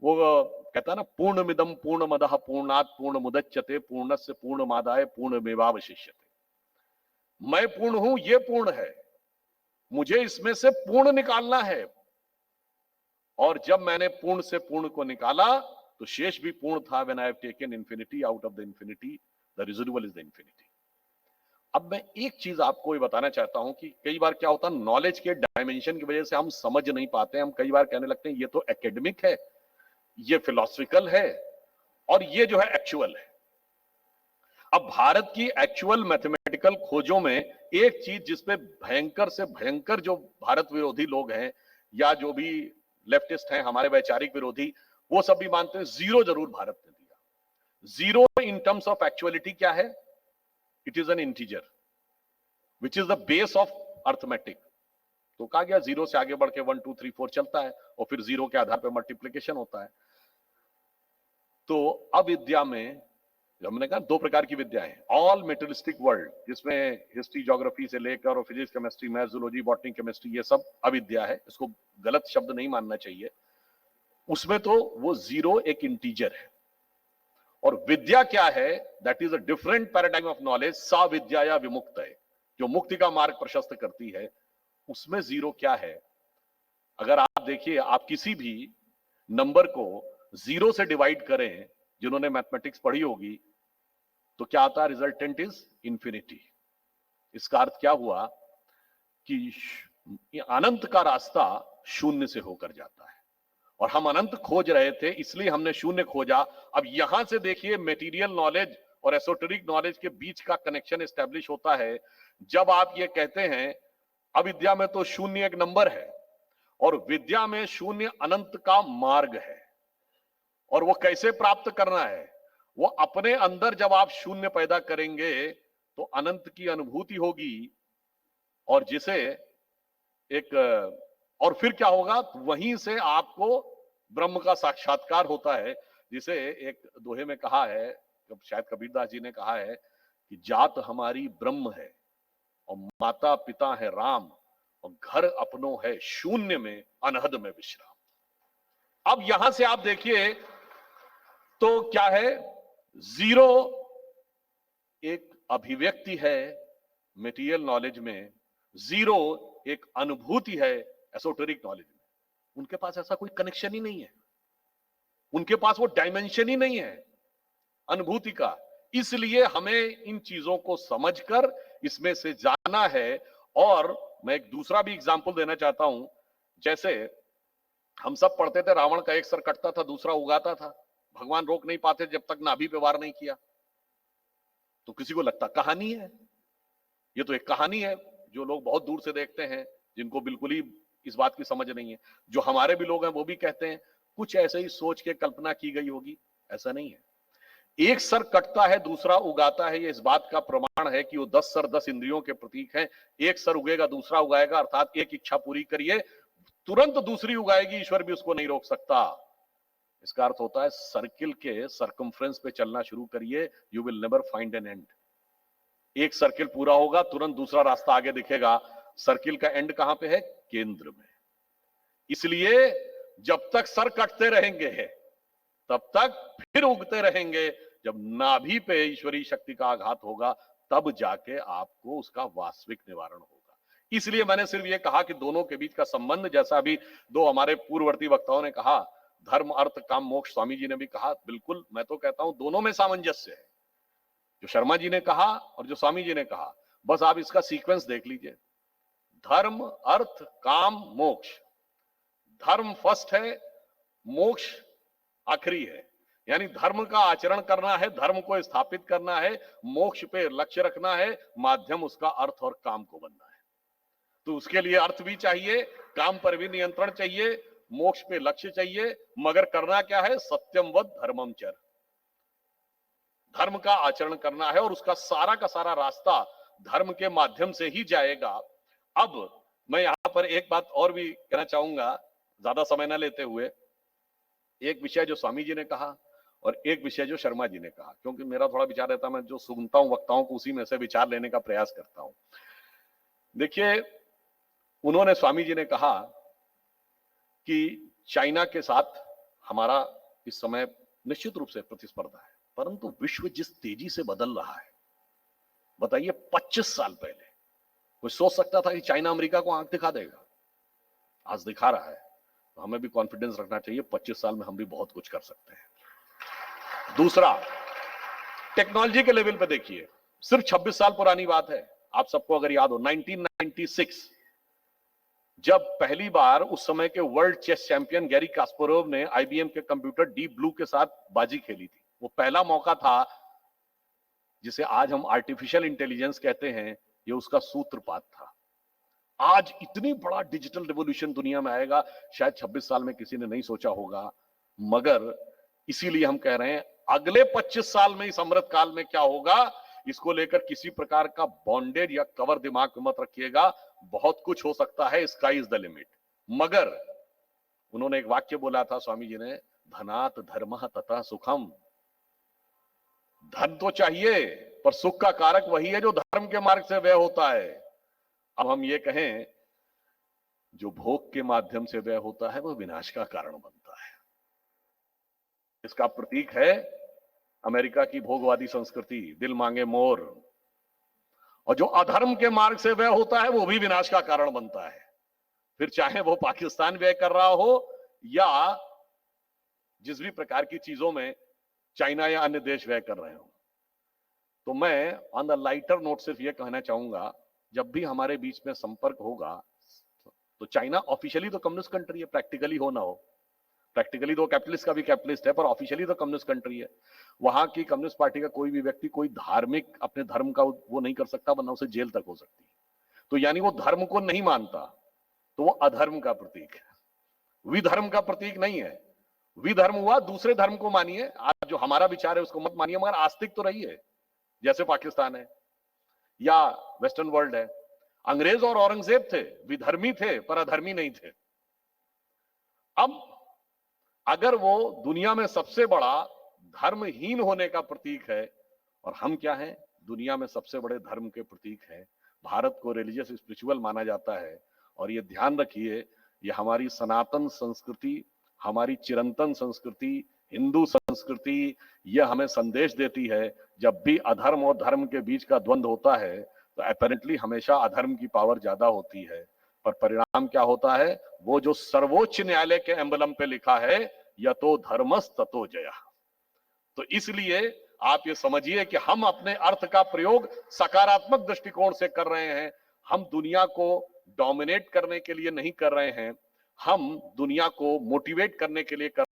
वो कहता है ना, पूर्णमिदं पूर्णमदः पूर्णात् पूर्णमुदच्यते पूर्णस्य पूर्णमादाय पूर्णमेवावशिष्यते। मैं पूर्ण हूं, ये पूर्ण है, मुझे इसमें से पूर्ण निकालना है, और जब मैंने पूर्ण से पूर्ण को निकाला तो शेष भी पूर्ण था। When I have taken infinity out of the infinity, the residual is the infinity. अब मैं एक चीज आपको ये बताना चाहता हूं कि कई बार क्या होता है, नॉलेज के डायमेंशन की वजह से हम समझ नहीं पाते। हम कई बार कहने लगते हैं ये तो एकेडमिक है, ये फिलोसफिकल है, और ये जो है एक्चुअल है। अब भारत की एक्चुअल मैथमेटिकल खोजों में एक चीज जिसपे भयंकर से भयंकर जो भारत विरोधी लोग हैं, या जो भी लेफ्टिस्ट हैं, हमारे वैचारिक विरोधी, वो सब भी मानते हैं जीरो जरूर भारत ने दिया। Zero in terms of actuality क्या है? It is an integer which is the base of arithmetic. तो कहा गया जीरो से आगे बढ़ के 1 2 3 4 चलता है, और फिर जीरो के आधार पर मल्टीप्लीकेशन होता है। तो अविद्या में हमने कहा दो प्रकार की विद्या है। ऑल मेटेरियलिस्टिक वर्ल्ड, जिसमें हिस्ट्री ज्योग्राफी से लेकर और physics chemistry maths zoology botany chemistry, ये सब अविद्या है, इसको गलत शब्द नहीं मानना चाहिए। उसमें तो वो जीरो एक इंटीजर है। और विद्या क्या है? That is a different paradigm of knowledge. सा विद्या या विमुक्त है, जो मुक्ति का मार्ग प्रशस्त करती है। उसमें जीरो क्या है? अगर आप देखिए, आप किसी भी नंबर को जीरो से डिवाइड करें, जिन्होंने मैथमेटिक्स पढ़ी होगी, तो क्या आता है? Resultant is infinity. इसका अर्थ क्या हुआ कि अनंत का रास्ता शून्य से होकर जाता है, और हम अनंत खोज रहे थे, इसलिए हमने शून्य खोजा। अब यहां से देखिए, मेटीरियल नॉलेज और एसोटेरिक नॉलेज के बीच का कनेक्शन एस्टेब्लिश होता है जब आप ये कहते हैं अविद्या में तो शून्य एक नंबर है, और विद्या में शून्य अनंत का मार्ग है। और वो कैसे प्राप्त करना है? वो अपने अंदर जब आप शून्य पैदा करेंगे तो अनंत की अनुभूति होगी, और जिसे एक, और फिर क्या होगा? वहीं से आपको ब्रह्म का साक्षात्कार होता है, जिसे एक दोहे में कहा है, शायद कबीरदास जी ने कहा है कि जात हमारी ब्रह्म है और माता पिता है राम, और घर अपनों है शून्य में अनहद में विश्राम। अब यहां से आप देखिए तो क्या है? जीरो एक अभिव्यक्ति है मटेरियल नॉलेज में, जीरो एक अनुभूति है एसोटेरिक नॉलेज में। उनके पास ऐसा कोई कनेक्शन ही नहीं है, उनके पास वो डायमेंशन ही नहीं है अनुभूति का। इसलिए हमें इन चीजों को समझकर इसमें से जाना है। और मैं एक दूसरा भी एग्जांपल देना चाहता हूं। जैसे हम सब पढ़ते थे, रावण का एक सर कटता था, दूसरा उगाता था। भगवान रोक नहीं पाते जब तक नाभि पे वार नहीं किया। तो किसी को लगता कहानी है, ये तो एक कहानी है। जो लोग बहुत दूर से देखते हैं, जिनको बिल्कुल ही इस बात की समझ नहीं है, जो हमारे भी लोग हैं, वो भी कहते हैं कुछ ऐसे ही सोच के कल्पना की गई होगी। ऐसा नहीं है। एक सर कटता है, दूसरा उगाता है, ये इस बात का प्रमाण है कि वो 10 सर 10 इंद्रियों के प्रतीक हैं। एक सर उगेगा, दूसरा उगाएगा, अर्थात एक इच्छा पूरी करिए, तुरंत दूसरी उगाएगी, ईश्वर भी उसको नहीं रोक सकता। इसका अर्थ होता है सर्किल के सर्कमफ्रेंस पे चलना शुरू करिए, you will never find an end. एक सर्किल पूरा होगा, तुरंत दूसरा रास्ता आगे दिखेगा। सर्किल का एंड कहां पे है? केंद्र में। इसलिए जब तक सर कटते रहेंगे तब तक फिर उगते रहेंगे। जब नाभि पे ईश्वरीय शक्ति का आघात होगा, तब जाके आपको उसका वास्तविक निवारण होगा। इसलिए मैंने सिर्फ ये कहा कि दोनों के बीच का संबंध, जैसा अभी दो हमारे पूर्ववर्ती वक्ताओं ने कहा, धर्म अर्थ काम मोक्ष, स्वामी जी ने भी कहा, बिल्कुल मैं तो कहता हूं दोनों में सामंजस्य है। जो शर्मा जी ने कहा और जो स्वामी जी ने कहा, बस आप इसका सीक्वेंस देख लीजिए। धर्म अर्थ काम मोक्ष। धर्म फर्स्ट है, मोक्ष आखिरी है। यानी धर्म का आचरण करना है, धर्म को स्थापित करना है, मोक्ष पे लक्ष्य रखना है, माध्यम उसका अर्थ और काम को बनना है। तो उसके लिए अर्थ भी चाहिए, काम पर भी नियंत्रण चाहिए, मोक्ष पे लक्ष्य चाहिए, मगर करना क्या है? सत्यम वद धर्मम चर। धर्म का आचरण करना है, और उसका सारा का सारा रास्ता धर्म के माध्यम से ही जाएगा। अब मैं यहां पर एक बात और भी कहना चाहूंगा, ज्यादा समय न लेते हुए। एक विषय जो स्वामी जी ने कहा और एक विषय जो शर्मा जी ने कहा, क्योंकि मेरा थोड़ा विचार रहता है, मैं जो सुनता हूं वक्ताओं को उसी में से विचार लेने का प्रयास करता हूं। देखिए, उन्होंने, स्वामी जी ने कहा कि चाइना के साथ हमारा इस समय निश्चित रूप से प्रतिस्पर्धा है, परंतु विश्व जिस तेजी से बदल रहा है, बताइए 25 साल पहले कोई सोच सकता था कि चाइना अमेरिका को आंख दिखा देगा? आज दिखा रहा है, तो हमें भी कॉन्फिडेंस रखना चाहिए 25 साल में हम भी बहुत कुछ कर सकते हैं। दूसरा, टेक्नोलॉजी के लेवल पे देखिए, सिर्फ 26 साल पुरानी बात है। आप सबको अगर याद हो 1996 जब पहली बार उस समय के world chess champion Garry Kasparov ने आईबीएम के कंप्यूटर डीप ब्लू के साथ बाजी खेली थी। वो पहला मौका था जिसे आज हम आर्टिफिशियल इंटेलिजेंस कहते हैं, ये उसका सूत्रपात था। आज इतनी बड़ा डिजिटल रिवॉल्यूशन दुनिया में आएगा, शायद 26 साल में किसी ने नहीं सोचा होगा। मगर इसीलिए हम कह रहे हैं अगले 25 साल में इस अमृत काल में क्या होगा, इसको लेकर किसी प्रकार का बॉन्डेड या कवर दिमाग में मत रखिएगा। बहुत कुछ हो सकता है, स्काई इज द लिमिट। मगर उन्होंने एक वाक्य बोला था स्वामी जी ने, धनात् धर्मः तथा सुखम। धन तो चाहिए, पर सुख का कारक वही है जो धर्म के मार्ग से व्यय होता है। अब हम ये कहें, जो भोग के माध्यम से व्यय होता है वो विनाश का कारण बनता है। इसका प्रतीक है अमेरिका की भोगवादी संस्कृति, दिल मांगे मोर। और जो अधर्म के मार्ग से व्यय होता है वो भी विनाश का कारण बनता है। फिर चाहे वो पाकिस्तान व्यय कर रहा हो या जिस भी प्रकार की चीजों में चाइना या अन्य देश व्यय कर रहे हो। तो मैं ऑन द लाइटर नोट सिर्फ ये कहना चाहूंगा, जब भी हमारे बीच में संपर्क होगा, तो चाइना ऑफिशियली तो कम्युनिस्ट कंट्री है, प्रैक्टिकली हो ना हो। प्रैक्टिकली तो कैपिटलिस्ट का भी कैपिटलिस्ट है, पर ऑफिशियली तो कम्युनिस्ट कंट्री है। वहां की कम्युनिस्ट पार्टी का कोई भी व्यक्ति कोई धार्मिक अपने धर्म का वो नहीं कर सकता, वरना उसे जेल तक हो सकती है। तो यानी वो धर्म को नहीं मानता, तो वो अधर्म का प्रतीक है, विधर्म का प्रतीक नहीं है। विधर्म हुआ दूसरे धर्म को मानिए, आज जो हमारा विचार है उसको मत मानिए, मगर आस्तिक तो रहिए, जैसे पाकिस्तान है या वेस्टर्न वर्ल्ड है। अंग्रेज और औरंगजेब थे, विधर्मी थे पर अधर्मी नहीं थे। अब अगर वो दुनिया में सबसे बड़ा धर्महीन होने का प्रतीक है, और हम क्या हैं, दुनिया में सबसे बड़े धर्म के प्रतीक हैं। भारत को रिलीजियस स्पिरिचुअल माना जाता है, और ये ध्यान रखिए, ये हमारी सनातन संस्कृति, हमारी चिरंतन संस्कृति, हिंदू संस्कृति, यह हमें संदेश देती है, जब भी अधर्म और धर्म के बीच का द्वंद्व होता है तो अपेरेंटली हमेशा अधर्म की पावर ज्यादा होती है। पर परिणाम क्या होता है, वो जो सर्वोच्च न्यायालय के एम्बलम पे लिखा है, यतो धर्मस् ततो जयः। तो इसलिए आप ये समझिए कि हम अपने अर्थ का प्रयोग सकारात्मक दृष्टिकोण से कर रहे हैं। हम दुनिया को डोमिनेट करने के लिए नहीं कर रहे हैं, हम दुनिया को मोटिवेट करने के लिए कर